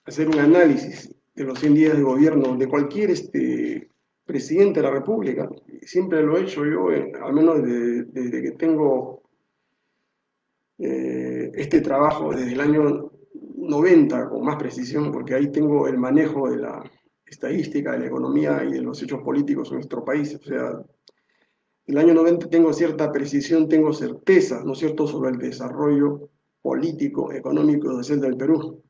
hacer un análisis de los 100 días de gobierno de cualquier presidente de la República. Siempre lo he hecho yo, al menos desde que tengo este trabajo, desde el año 90 con más precisión, porque ahí tengo el manejo de la estadística, de la economía y de los hechos políticos en nuestro país. O sea, el año 90 tengo cierta precisión, tengo certeza, ¿no es cierto?, sobre el desarrollo político, económico y social del Perú.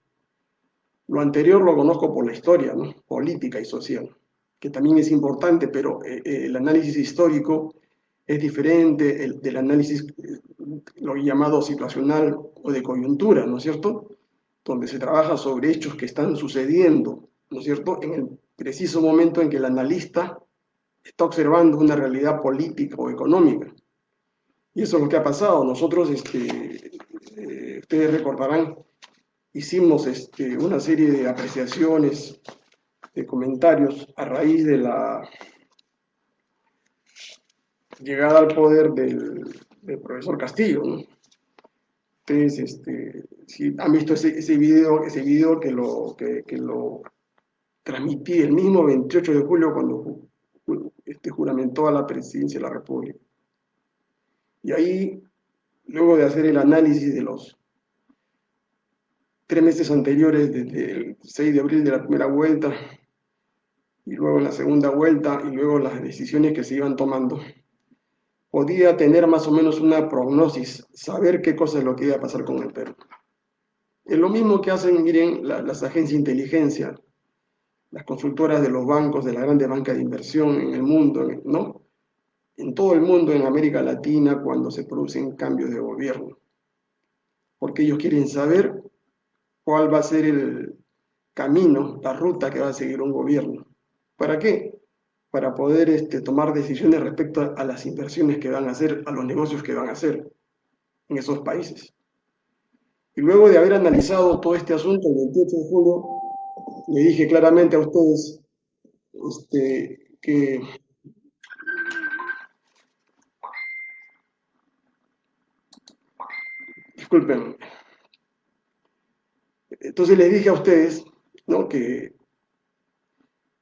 Lo anterior lo conozco por la historia, ¿no?, política y social, que también es importante, pero el análisis histórico es diferente del análisis, lo llamado situacional o de coyuntura, ¿no es cierto?, donde se trabaja sobre hechos que están sucediendo, ¿no es cierto?, en el preciso momento en que el analista está observando una realidad política o económica. Y eso es lo que ha pasado. Nosotros, ustedes recordarán, hicimos una serie de apreciaciones, de comentarios a raíz de la llegada al poder del profesor Castillo, ¿no? Ustedes, si han visto ese video que lo transmití el mismo 28 de julio cuando juramentó a la presidencia de la República. Y ahí, luego de hacer el análisis de los 3 meses anteriores, desde el 6 de abril de la primera vuelta, y luego en la segunda vuelta, y luego las decisiones que se iban tomando, podía tener más o menos una prognosis, saber qué cosa es lo que iba a pasar con el Perú. Es lo mismo que hacen, miren, las agencias de inteligencia, las consultoras de los bancos, de la grandes bancas de inversión en el mundo, ¿no? En todo el mundo, en América Latina, cuando se producen cambios de gobierno. Porque ellos quieren saber cuál va a ser el camino, la ruta que va a seguir un gobierno. ¿Para qué? Para poder tomar decisiones respecto a las inversiones que van a hacer, a los negocios que van a hacer en esos países. Y luego de haber analizado todo este asunto, el 28 de julio, le dije claramente a ustedes que, disculpen, entonces les dije a ustedes, ¿no?, que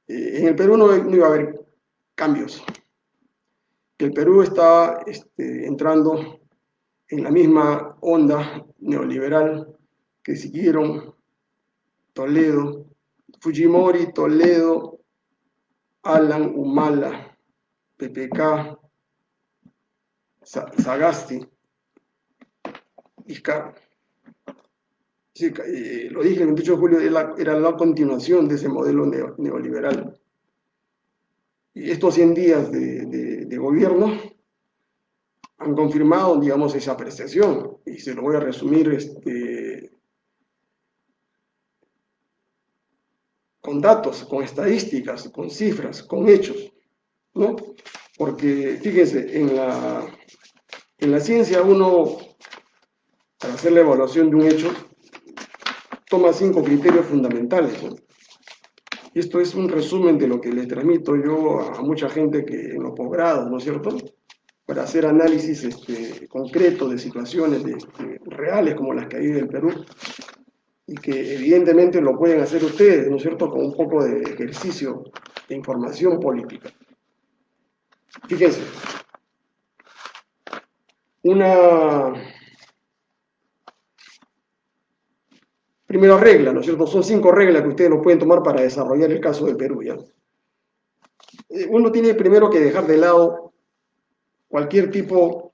en el Perú no iba a haber cambios, que el Perú estaba entrando en la misma onda neoliberal que siguieron Toledo, Fujimori, Toledo, Alan, Humala, PPK, Sagasti, Vizcarra. Sí, lo dije el 28 de julio, era la continuación de ese modelo neoliberal. Y estos 100 días de gobierno han confirmado, digamos, esa apreciación. Y se lo voy a resumir con datos, con estadísticas, con cifras, con hechos, ¿no? Porque, fíjense, en la ciencia uno, para hacer la evaluación de un hecho, toma 5 criterios fundamentales, ¿no? Y esto es un resumen de lo que le transmito yo a mucha gente que en los posgrados, ¿no es cierto?, para hacer análisis concretos de situaciones reales como las que hay en el Perú, y que evidentemente lo pueden hacer ustedes, ¿no es cierto?, con un poco de ejercicio de información política. Fíjense, una primera regla, ¿no es cierto? Son 5 reglas que ustedes lo pueden tomar para desarrollar el caso del Perú, ¿ya? Uno tiene primero que dejar de lado cualquier tipo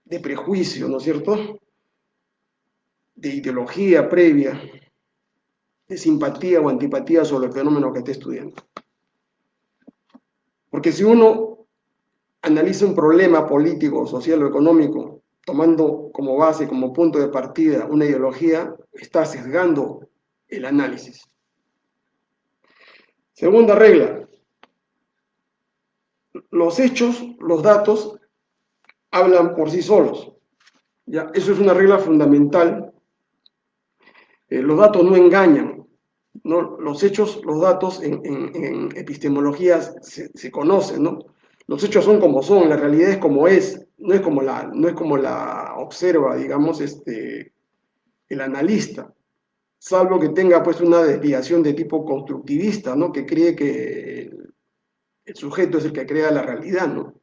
de prejuicio, ¿no es cierto?, de ideología previa, de simpatía o antipatía sobre el fenómeno que esté estudiando. Porque si uno analiza un problema político, social o económico, tomando como base, como punto de partida una ideología, está sesgando el análisis. Segunda regla, los hechos, los datos, hablan por sí solos. ¿Ya? Eso es una regla fundamental. Los datos no engañan, ¿no? Los hechos, los datos en epistemología se conocen, ¿no? Los hechos son como son, la realidad es como es, no es como la observa, digamos, el analista. salvo que tenga pues una desviación de tipo constructivista, ¿no? Que cree que el sujeto es el que crea la realidad, ¿no?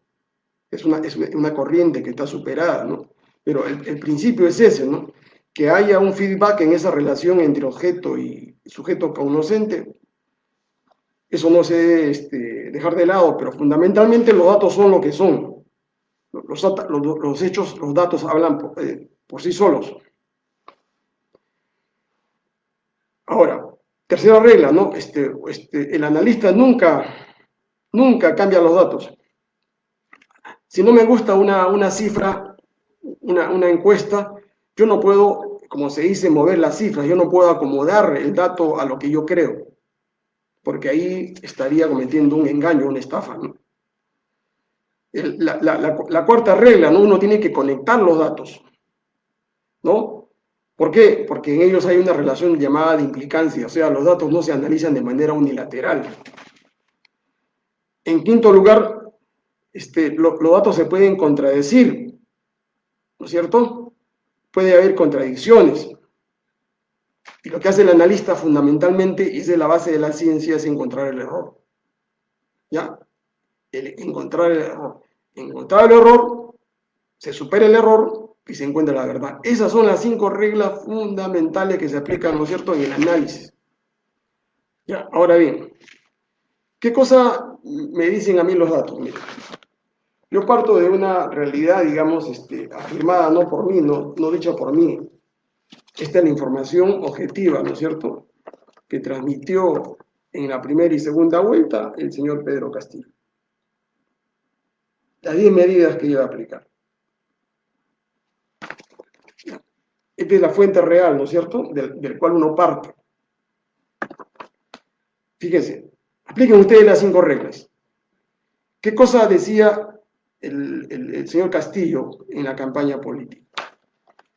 Es una corriente que está superada, ¿no? Pero el principio es ese, ¿no? Que haya un feedback en esa relación entre objeto y sujeto cognoscente. Eso no se debe dejar de lado, pero fundamentalmente los datos son lo que son. Los hechos, los datos hablan por sí solos. Ahora, tercera regla, ¿no? El analista nunca cambia los datos. Si no me gusta una cifra, una encuesta, yo no puedo, como se dice, mover las cifras, yo no puedo acomodar el dato a lo que yo creo, porque ahí estaría cometiendo un engaño, una estafa, ¿no? La cuarta regla, ¿no? Uno tiene que conectar los datos, ¿no? ¿Por qué? Porque en ellos hay una relación llamada de implicancia, o sea, los datos no se analizan de manera unilateral. En quinto lugar, los datos se pueden contradecir, ¿no es cierto? Puede haber contradicciones. Y lo que hace el analista fundamentalmente, y es de la base de la ciencia, es encontrar el error. ¿Ya? Encontrar el error. Encontrar el error, se supera el error y se encuentra la verdad. Esas son las 5 reglas fundamentales que se aplican, ¿no es cierto?, en el análisis. ¿Ya? Ahora bien, ¿qué cosa me dicen a mí los datos? Mira, yo parto de una realidad, digamos, afirmada no por mí, no dicha por mí. Esta es la información objetiva, ¿no es cierto?, que transmitió en la primera y segunda vuelta el señor Pedro Castillo. Las 10 medidas que iba a aplicar. Esta es la fuente real, ¿no es cierto?, del cual uno parte. Fíjense, apliquen ustedes las 5 reglas. ¿Qué cosa decía el señor Castillo en la campaña política?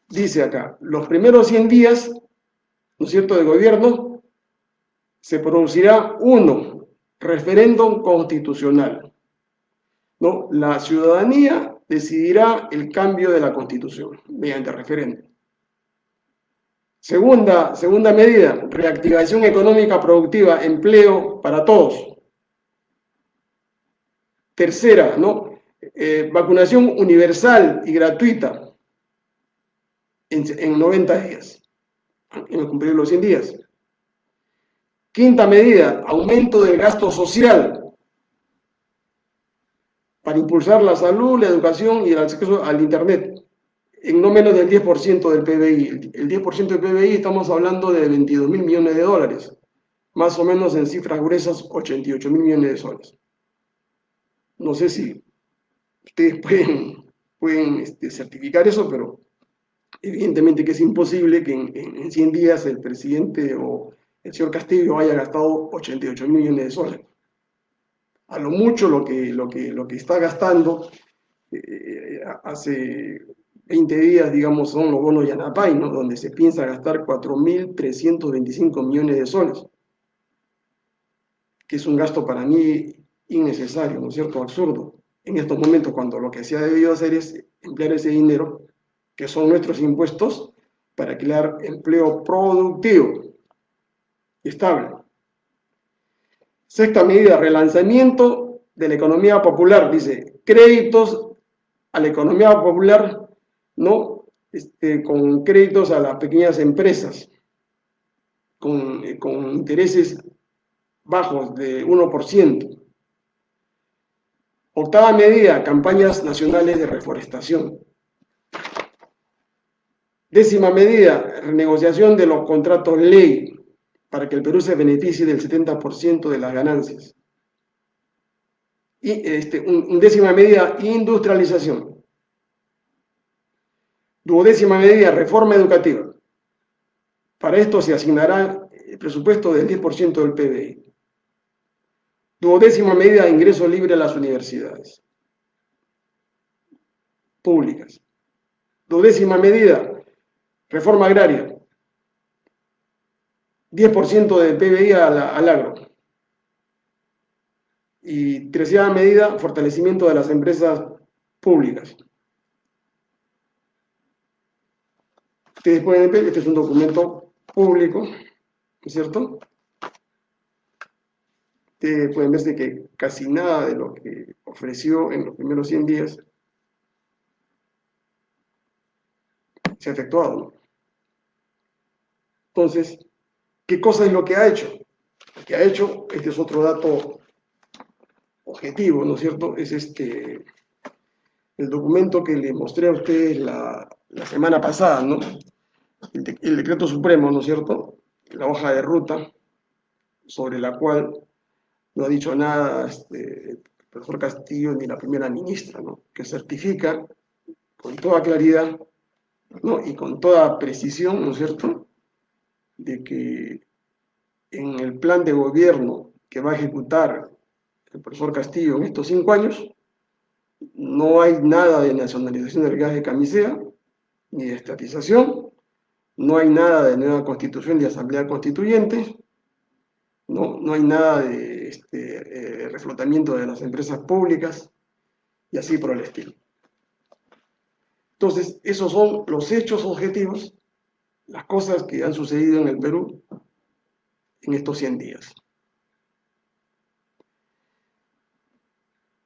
Dice acá, los primeros 100 días, ¿no es cierto?, de gobierno, se producirá referéndum constitucional, ¿no? La ciudadanía decidirá el cambio de la Constitución mediante referéndum. Segunda medida, reactivación económica productiva, empleo para todos. Tercera, ¿no? Vacunación universal y gratuita en 90 días, en cumplir los 100 días. Quinta medida, aumento del gasto social para impulsar la salud, la educación y el acceso al Internet en no menos del 10% del PBI. El 10% del PBI estamos hablando de 22.000 millones de dólares, más o menos en cifras gruesas 88.000 millones de soles. No sé si ustedes pueden certificar eso, pero evidentemente que es imposible que en 100 días el presidente o el señor Castillo haya gastado 88.000 millones de soles. A lo mucho lo que está gastando hace 20 días, digamos, son los bonos Yanapay, ¿no?, donde se piensa gastar 4.325 millones de soles, que es un gasto para mí innecesario, ¿no es cierto?, absurdo, en estos momentos, cuando lo que se ha debido hacer es emplear ese dinero, que son nuestros impuestos, para crear empleo productivo y estable. Sexta medida, relanzamiento de la economía popular, dice, créditos a la economía popular, ¿no?, con créditos a las pequeñas empresas, con intereses bajos de 1%. Octava medida, campañas nacionales de reforestación. Décima medida, renegociación de los contratos ley para que el Perú se beneficie del 70% de las ganancias. Y décima medida, industrialización. Duodécima medida, reforma educativa. Para esto se asignará el presupuesto del 10% del PBI. Duodécima medida, ingreso libre a las universidades públicas. Duodécima medida, reforma agraria. 10% del PBI al agro. Y treceava medida, fortalecimiento de las empresas públicas. Ustedes pueden ver, este es un documento público, ¿no es cierto? Ustedes pueden ver que casi nada de lo que ofreció en los primeros 100 días se ha efectuado, ¿no? Entonces, ¿qué cosa es lo que ha hecho? Lo que ha hecho, este es otro dato objetivo, ¿no es cierto? Es el documento que le mostré a ustedes la semana pasada, ¿no? El decreto supremo, ¿no es cierto? La hoja de ruta sobre la cual no ha dicho nada el profesor Castillo ni la primera ministra, ¿no? Que certifica con toda claridad, ¿no? Y con toda precisión, ¿no es cierto?, de que en el plan de gobierno que va a ejecutar el profesor Castillo en estos 5 años, no hay nada de nacionalización del gas de camisea, ni de estatización, no hay nada de nueva constitución de asamblea constituyente, no hay nada de reflotamiento de las empresas públicas y así por el estilo. Entonces, esos son los hechos objetivos, las cosas que han sucedido en el Perú en estos 100 días.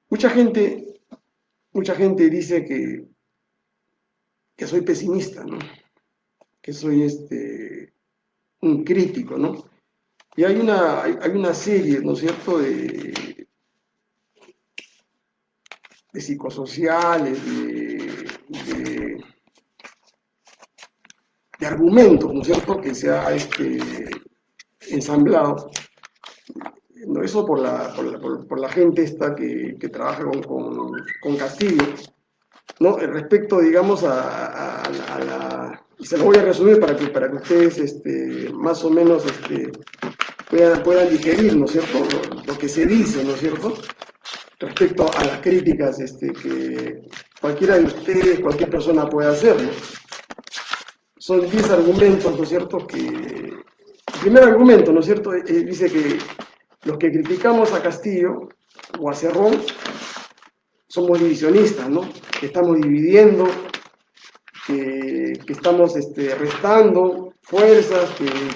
Mucha gente dice que soy pesimista, ¿no? Que soy un crítico, ¿no? Y hay una serie, ¿no es cierto?, de psicosociales, de argumentos, ¿no es cierto?, que se ha ensamblado. ¿No? Eso por la gente esta que trabaja con Castillo, ¿no? Respecto, digamos, y se lo voy a resumir para que ustedes más o menos puedan digerir, ¿no es cierto?, lo que se dice, ¿no es cierto?, respecto a las críticas que cualquiera de ustedes, cualquier persona puede hacer, ¿no? Son 10 argumentos, ¿no es cierto?, el primer argumento, ¿no es cierto?, dice que los que criticamos a Castillo o a Cerrón somos divisionistas, ¿no?, que estamos dividiendo, que estamos restando fuerzas,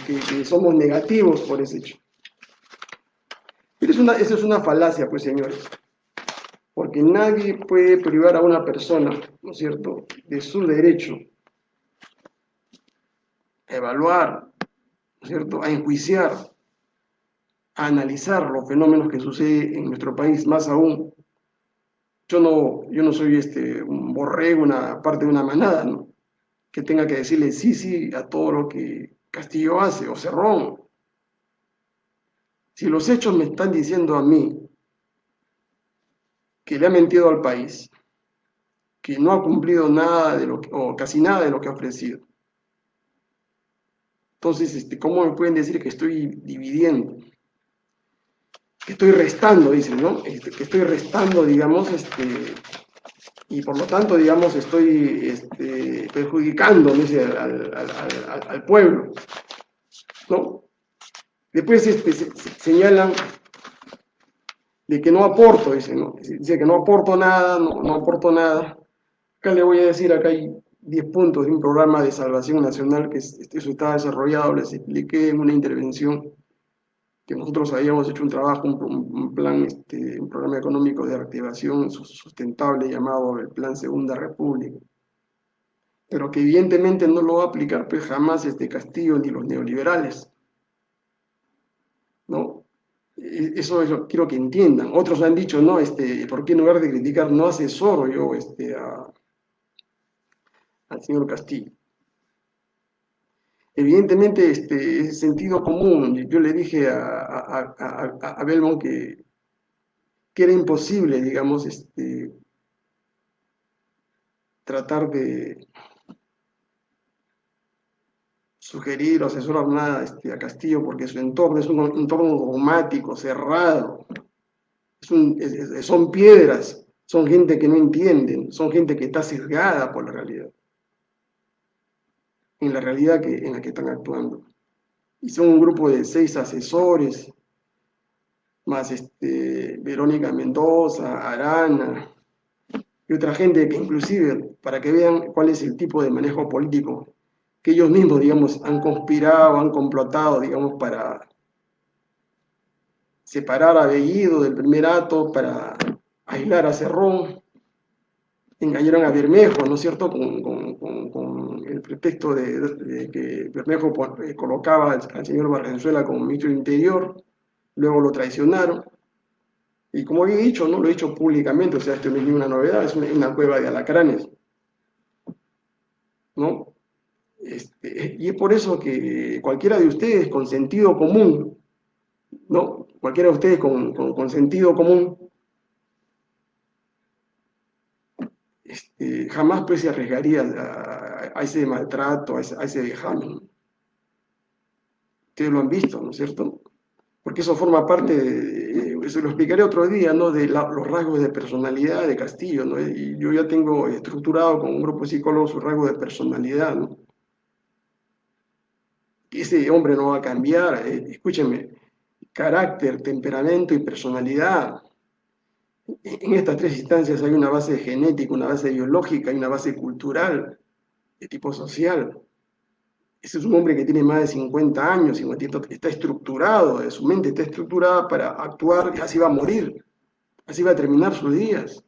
que somos negativos por ese hecho. Pero eso es una falacia, pues, señores, porque nadie puede privar a una persona, ¿no es cierto?, de su derecho a evaluar, ¿no es cierto?, a enjuiciar, a analizar los fenómenos que suceden en nuestro país, más aún. Yo no soy un borrego, una parte de una manada, ¿no?, que tenga que decirle sí a todo lo que Castillo hace o Cerrón. Si los hechos me están diciendo a mí que le ha mentido al país, que no ha cumplido nada o casi nada de lo que ha ofrecido, entonces, ¿cómo me pueden decir que estoy dividiendo? Que estoy restando, dicen, ¿no? Que estoy restando, digamos, y por lo tanto, digamos, estoy perjudicando, ¿no?, al pueblo, ¿no? Después señalan de que no aporto, dicen, ¿no? Dice que no aporto nada, no aporto nada. Acá le voy a decir, acá hay 10 puntos de un programa de salvación nacional que eso está desarrollado, les expliqué en una intervención que nosotros habíamos hecho un trabajo, un plan, un programa económico de reactivación sustentable llamado el Plan Segunda República, pero que evidentemente no lo va a aplicar pues jamás Castillo ni los neoliberales, ¿no? Eso quiero que entiendan. Otros han dicho, no, ¿por qué en lugar de criticar no asesoro yo al señor Castillo? Evidentemente, es sentido común. Yo le dije a Belmont que era imposible, digamos, tratar de sugerir o asesorar nada a Castillo, porque su entorno es un entorno dogmático, cerrado. Son piedras, son gente que no entienden, son gente que está sesgada por la realidad, en la realidad en la que están actuando. Y son un grupo de 6 asesores, más Verónica Mendoza, Arana, y otra gente que inclusive, para que vean cuál es el tipo de manejo político que ellos mismos, digamos, han conspirado, han complotado, digamos, para separar a Bellido del primer acto, para aislar a Cerrón, engañaron a Bermejo, ¿no es cierto?, con el pretexto de que Bermejo colocaba al señor Barrenzuela como ministro del Interior, luego lo traicionaron. Y como había dicho, no lo he dicho públicamente, o sea, esto no es ninguna novedad, es una cueva de alacranes, ¿no? Y es por eso que cualquiera de ustedes con sentido común, ¿no? Cualquiera de ustedes con sentido común, jamás pues se arriesgaría a ese maltrato, a ese vejamen. Ustedes lo han visto, ¿no es cierto? Porque eso forma parte, eso lo explicaré otro día, ¿no? De los rasgos de personalidad de Castillo, ¿no? Y yo ya tengo estructurado con un grupo de psicólogos sus rasgos de personalidad, ¿no? Ese hombre no va a cambiar, escúchenme, carácter, temperamento y personalidad. En estas tres instancias hay una base genética, una base biológica y una base cultural, de tipo social. Ese es un hombre que tiene más de 50 años, está estructurado, su mente está estructurada para actuar, y así va a morir, así va a terminar sus días,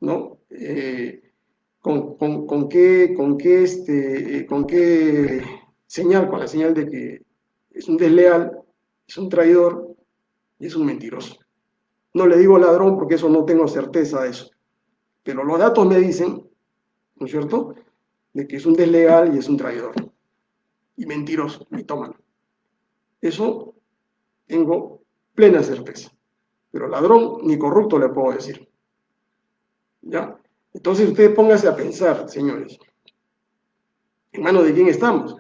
¿no? ¿Con qué señal? Con la señal de que es un desleal, es un traidor y es un mentiroso. No le digo ladrón porque eso no tengo certeza de eso, pero los datos me dicen, ¿no es cierto?, de que es un desleal y es un traidor y mentiroso, mitómano. Eso tengo plena certeza. Pero ladrón ni corrupto le puedo decir. ¿Ya? Entonces ustedes pónganse a pensar, señores, ¿en manos de quién estamos?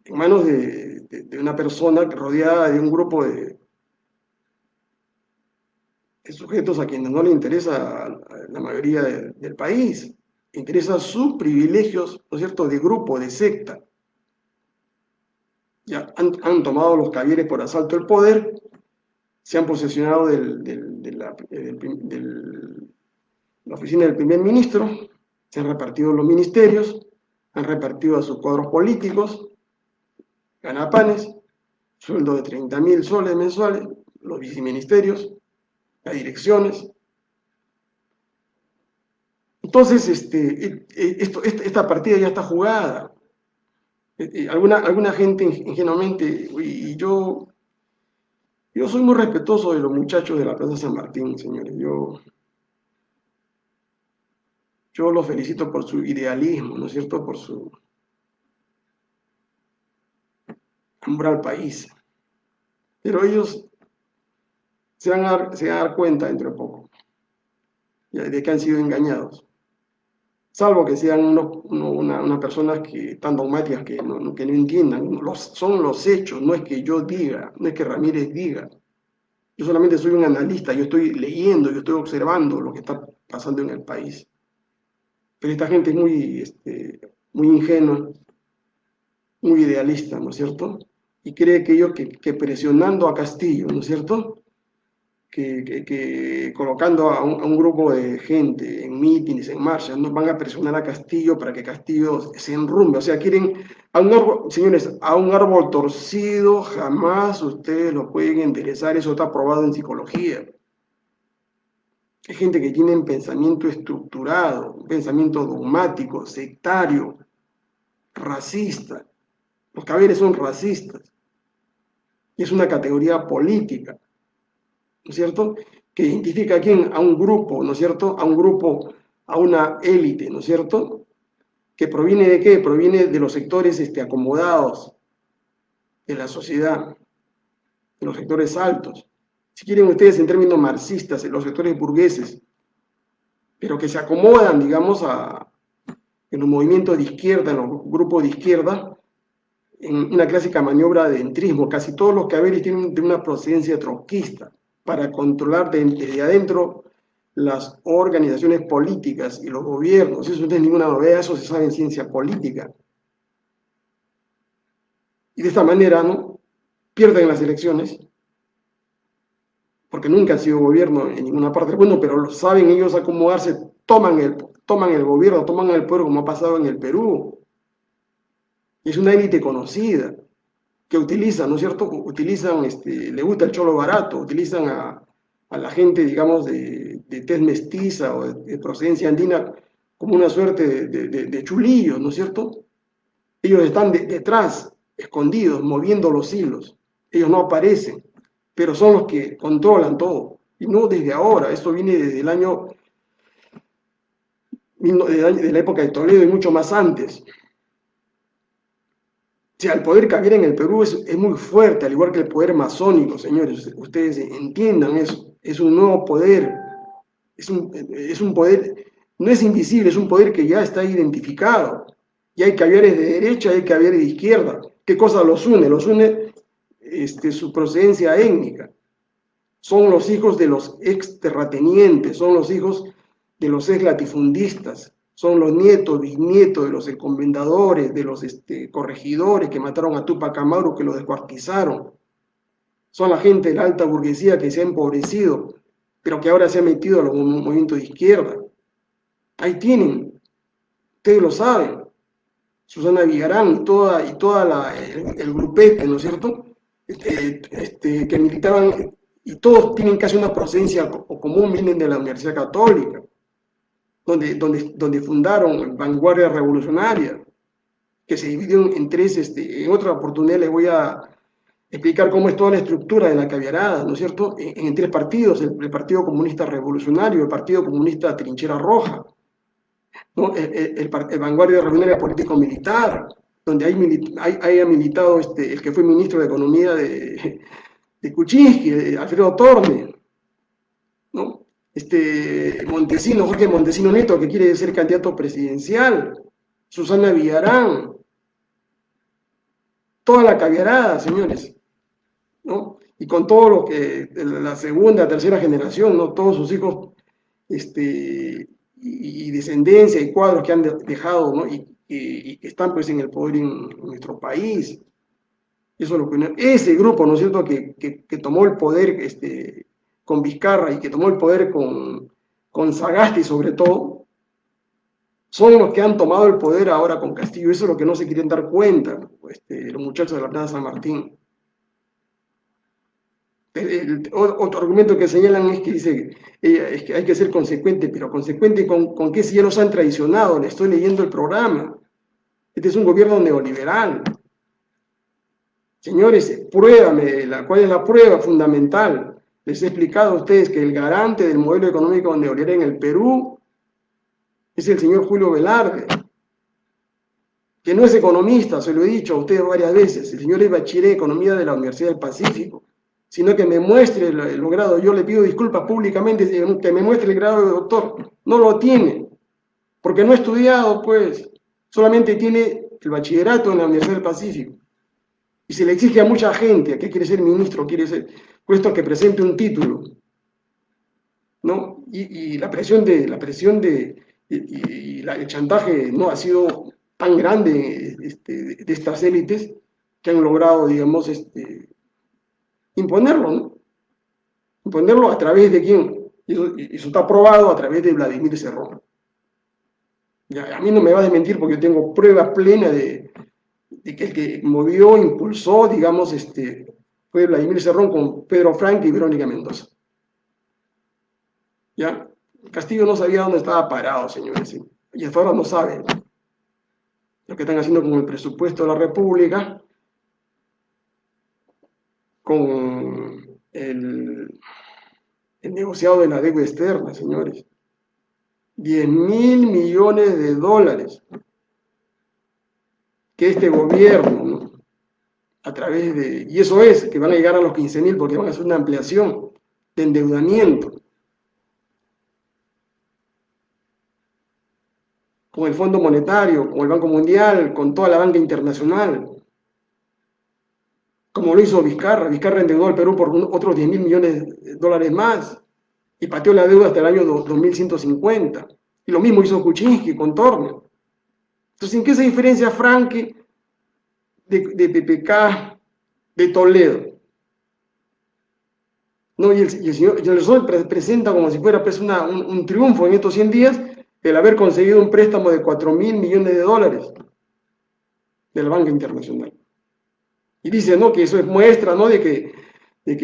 En manos de una persona rodeada de un grupo de sujetos a quienes no le interesa a la mayoría del país. Le interesan sus privilegios, ¿no es cierto?, de grupo, de secta. Ya han tomado los caballeros por asalto el poder, se han posesionado de la oficina del primer ministro, se han repartido los ministerios, han repartido a sus cuadros políticos, ganapanes, sueldo de 30.000 soles mensuales, los viceministerios, las direcciones. Entonces, esta partida ya está jugada. Alguna gente ingenuamente, y yo soy muy respetuoso de los muchachos de la Plaza San Martín, señores. Yo los felicito por su idealismo, ¿no es cierto?, por su amor al país. Pero ellos se van a dar cuenta dentro de poco de que han sido engañados. Salvo que sean unas personas que tan dogmáticas que no entiendan. Son los hechos, no es que yo diga, no es que Ramírez diga. Yo solamente soy un analista, yo estoy leyendo, yo estoy observando lo que está pasando en el país. Pero esta gente es muy ingenua, muy idealista, ¿no es cierto? Y cree que ellos que presionando a Castillo, ¿no es cierto?, que colocando a un grupo de gente en mítines, en marchas, no van a presionar a Castillo para que Castillo se enrumbe. O sea, quieren a un árbol, señores, a un árbol torcido jamás ustedes lo pueden enderezar, eso está probado en psicología. Hay gente que tiene un pensamiento estructurado, un pensamiento dogmático, sectario, racista. Los caballeros son racistas. Y es una categoría política, ¿no es cierto?, que identifica a quién, a un grupo, ¿no es cierto?, a un grupo, a una élite, ¿no es cierto?, que proviene de qué, proviene de los sectores acomodados de la sociedad, de los sectores altos, si quieren ustedes en términos marxistas, en los sectores burgueses, pero que se acomodan, digamos, en los movimientos de izquierda, en los grupos de izquierda, en una clásica maniobra de entrismo. Casi todos los caballeros tienen una procedencia trotskista, para controlar desde adentro las organizaciones políticas y los gobiernos. Eso no es ninguna novedad, eso se sabe en ciencia política. Y de esta manera, ¿no?, pierden las elecciones, porque nunca han sido gobierno en ninguna parte del mundo, pero saben ellos acomodarse, toman toman el gobierno, toman el poder como ha pasado en el Perú. Es una élite conocida que utilizan, ¿no es cierto? Utilizan, le gusta el cholo barato, utilizan a la gente, digamos, de tez mestiza o de procedencia andina como una suerte de chulillos, ¿no es cierto? Ellos están detrás, escondidos, moviendo los hilos. Ellos no aparecen, pero son los que controlan todo. Y no desde ahora, eso viene desde el año, de la época de Toledo y mucho más antes. O sea, el poder que había en el Perú es muy fuerte, al igual que el poder masónico, señores. Ustedes entiendan eso. Es un nuevo poder. Es un poder, no es invisible, es un poder que ya está identificado. Y hay caviares de derecha, hay caviares de izquierda. ¿Qué cosa los une? Los une su procedencia étnica. Son los hijos de los ex terratenientes, son los hijos de los ex latifundistas, son los nietos, bisnietos de los encomendadores, de los corregidores que mataron a Tupac Amaru, que lo descuartizaron. Son la gente de la alta burguesía que se ha empobrecido, pero que ahora se ha metido a los movimientos de izquierda. Ahí tienen, ustedes lo saben, Susana Villarán y toda el grupete, ¿no es cierto? Que militaban, y todos tienen casi una procedencia común, vienen de la Universidad Católica, donde fundaron Vanguardia Revolucionaria, que se dividió en tres, en otra oportunidad les voy a explicar cómo es toda la estructura de la caviarada, ¿no es cierto? En tres partidos, el Partido Comunista Revolucionario, el Partido Comunista Trinchera Roja, ¿no? El Vanguardia Revolucionaria Político-Militar, donde haya militado el que fue ministro de Economía de Kuczynski, Alfredo Torne, ¿no? Montesino, Jorge Montesino Neto, que quiere ser candidato presidencial, Susana Villarán, toda la caviarada, señores, ¿no? Y con todo lo que la segunda, tercera generación, ¿no? Todos sus hijos, y descendencia y cuadros que han dejado, ¿no? Y que están pues en el poder en nuestro país. Eso es lo que ese grupo, ¿no es cierto?, que tomó el poder con Vizcarra y que tomó el poder con Sagasti sobre todo, son los que han tomado el poder ahora con Castillo. Eso es lo que no se quieren dar cuenta, los muchachos de la Plaza San Martín. Otro argumento que señalan es que dice es que hay que ser consecuente, pero consecuente con qué si ya los han traicionado. Le estoy leyendo el programa. Este es un gobierno neoliberal. Señores, pruébame, ¿cuál es la prueba fundamental? Les he explicado a ustedes que el garante del modelo económico neoliberal en el Perú es el señor Julio Velarde, que no es economista, se lo he dicho a ustedes varias veces. El señor es bachiller en Economía de la Universidad del Pacífico, sino que me muestre el grado. Yo le pido disculpas públicamente, que me muestre el grado de doctor. No lo tiene, porque no ha estudiado, pues, solamente tiene el bachillerato en la Universidad del Pacífico. Y se le exige a mucha gente, ¿a qué quiere ser ministro? Quiere ser puesto que presente un título, ¿no? Y la presión el chantaje no ha sido tan grande de estas élites que han logrado, digamos, imponerlo, ¿no? Imponerlo a través de quién. Y eso está probado a través de Vladimir Cerrón. Ya, a mí no me va a desmentir porque yo tengo pruebas plenas de que el que movió, impulsó, digamos, fue Vladimir Cerrón con Pedro Frank y Verónica Mendoza. ¿Ya? Castillo no sabía dónde estaba parado, señores, ¿sí? Y hasta ahora no sabe lo que están haciendo con el presupuesto de la República, con el negociado de la deuda externa, señores. 10.000 millones de dólares que este gobierno, ¿no?, a través de, y eso es, que van a llegar a los 15.000 porque van a hacer una ampliación de endeudamiento con el Fondo Monetario, con el Banco Mundial, con toda la banca internacional, como lo hizo Vizcarra. Vizcarra endeudó al Perú por otros 10.000 millones de dólares más y pateó la deuda hasta el año 2150. Y lo mismo hizo Kuczynski con Torne. Entonces, ¿en qué se diferencia Franque de PPK, de Toledo? ¿No? Y el señor presenta como si fuera pues, un triunfo en estos 100 días el haber conseguido un préstamo de 4.000 millones de dólares de la banca internacional. Y dice, ¿no?, que eso es muestra, ¿no?, de que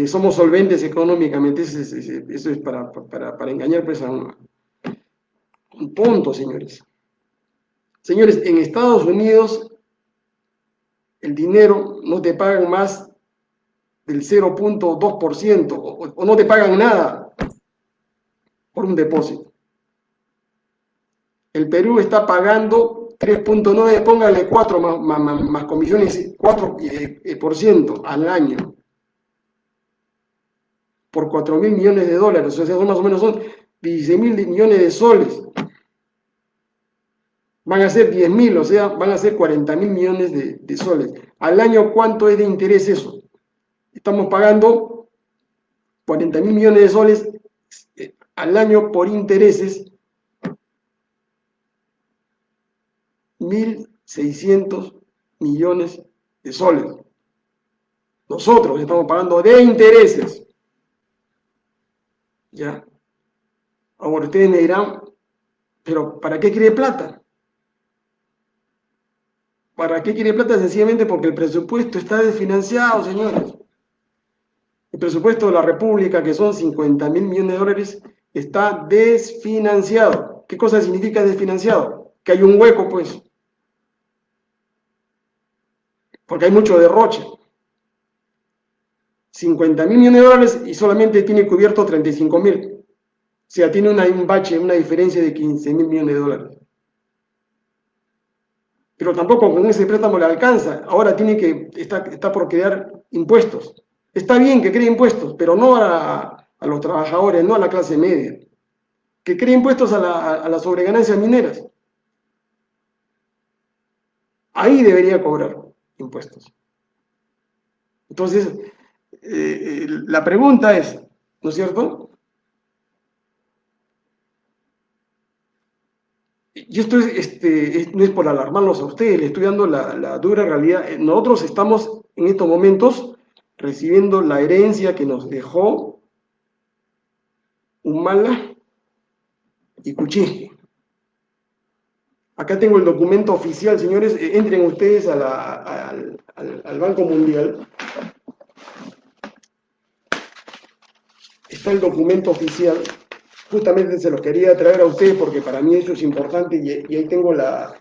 somos solventes económicamente. Eso es para engañar, pues, a un tonto, señores. Señores, en Estados Unidos el dinero no te pagan más del 0.2% o no te pagan nada por un depósito. El Perú está pagando 3.9, póngale 4 más comisiones, 4% al año por 4.000 millones de dólares, o sea, más o menos son 16.000 millones de soles. Van a ser 10.000, o sea, van a ser 40.000 millones de soles. Al año, ¿cuánto es de interés eso? Estamos pagando 40.000 millones de soles al año por intereses, 1.600 millones de soles. Nosotros estamos pagando de intereses. ¿Ya? Ahora ustedes me dirán, pero ¿para qué quiere plata? ¿Para qué quiere plata? Sencillamente porque el presupuesto está desfinanciado, señores. El presupuesto de la República, que son 50.000 millones de dólares, está desfinanciado. ¿Qué cosa significa desfinanciado? Que hay un hueco, pues. Porque hay mucho derroche. 50.000 millones de dólares y solamente tiene cubierto 35.000. O sea, tiene un bache, una diferencia de 15.000 millones de dólares. Pero tampoco con ese préstamo le alcanza. Ahora está por crear impuestos. Está bien que cree impuestos, pero no a los trabajadores, no a la clase media. Que cree impuestos a las sobreganancias mineras. Ahí debería cobrar impuestos. Entonces, la pregunta es, ¿no es cierto? Y esto no es por alarmarlos a ustedes, les estoy dando la dura realidad. Nosotros estamos en estos momentos recibiendo la herencia que nos dejó Humala y Kuczynski. Acá tengo el documento oficial, señores. Entren ustedes al Banco Mundial. Está el documento oficial. Justamente se los quería traer a ustedes porque para mí eso es importante y ahí tengo la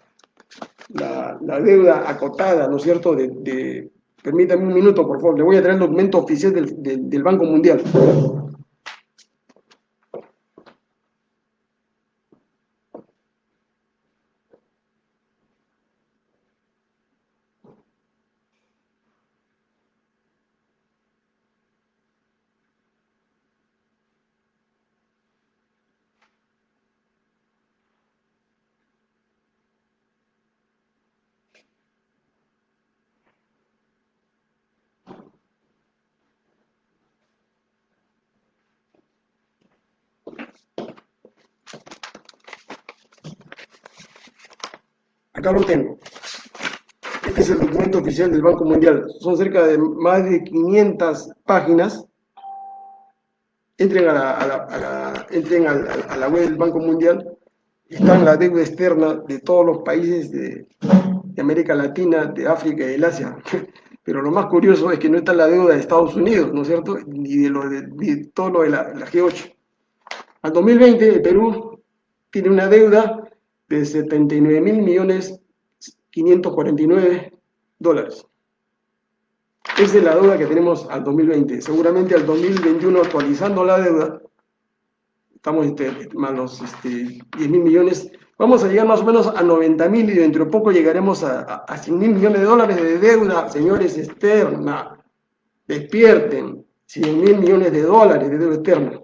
deuda acotada, ¿no es cierto? Permítanme un minuto, por favor. Le voy a traer el documento oficial del Banco Mundial. Acá lo tengo. Este es el documento oficial del Banco Mundial. Son cerca de más de 500 páginas. Entren a la web del Banco Mundial. Está en la deuda externa de todos los países de América Latina, de África y del Asia. Pero lo más curioso es que no está la deuda de Estados Unidos, ¿no es cierto? Ni de todo lo de la G8. Al 2020, el Perú tiene una deuda de 79.549.000 dólares. Esa es la deuda que tenemos al 2020. Seguramente al 2021, actualizando la deuda, estamos más los 10.000 millones, vamos a llegar más o menos a 90.000 y dentro de poco llegaremos a 100.000 millones de dólares de deuda, señores, externa. Despierten, 100.000 millones de dólares de deuda externa.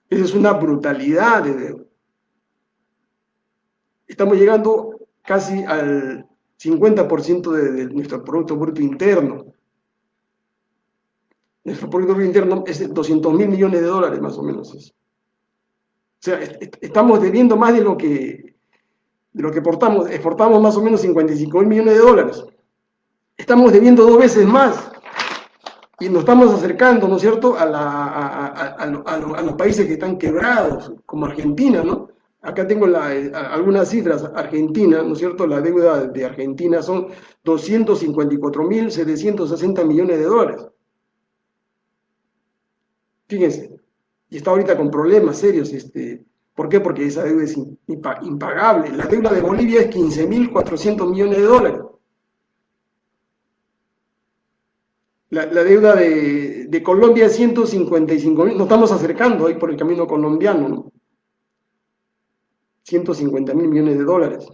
Esa es una brutalidad de deuda. Estamos llegando casi al 50% de nuestro Producto Bruto Interno. Nuestro Producto Bruto Interno es de 200.000 millones de dólares, más o menos. O sea, estamos debiendo más de lo que exportamos. Exportamos más o menos 55.000 millones de dólares. Estamos debiendo 2 veces más. Y nos estamos acercando, ¿no es cierto?, a los países que están quebrados, como Argentina, ¿no? Acá tengo algunas cifras. Argentina, ¿no es cierto? La deuda de Argentina son 254.760 millones de dólares. Fíjense, y está ahorita con problemas serios. ¿Por qué? Porque esa deuda es impagable. La deuda de Bolivia es 15.400 millones de dólares. La deuda de Colombia es 155.000. Nos estamos acercando ahí por el camino colombiano, ¿no? 150.000 millones de dólares.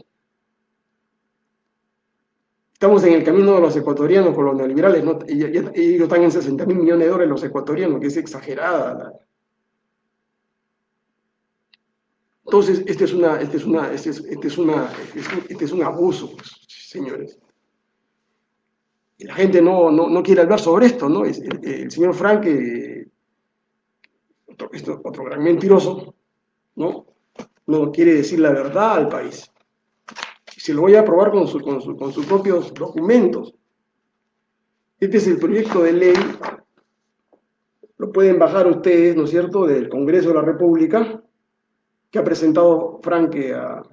Estamos en el camino de los ecuatorianos con los neoliberales, ¿no? Ellos están en 60.000 millones de dólares los ecuatorianos, que es exagerada. Entonces, este es un abuso, pues, señores. Y la gente no quiere hablar sobre esto, ¿no? El señor Frank, otro gran mentiroso, ¿no? No quiere decir la verdad al país. Se lo voy a probar con sus propios documentos. Este es el proyecto de ley, lo pueden bajar ustedes, ¿no es cierto?, del Congreso de la República, que ha presentado Frank al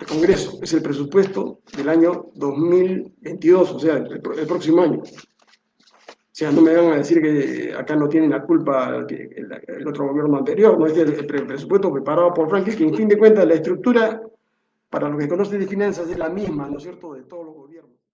Congreso. Es el presupuesto del año 2022, o sea, el próximo año. O sea, no me van a decir que acá no tienen la culpa el otro gobierno anterior, no es el presupuesto preparado por Frank, que en fin de cuentas la estructura, para los que conocen de finanzas, es la misma, ¿no es cierto?, de todos los gobiernos.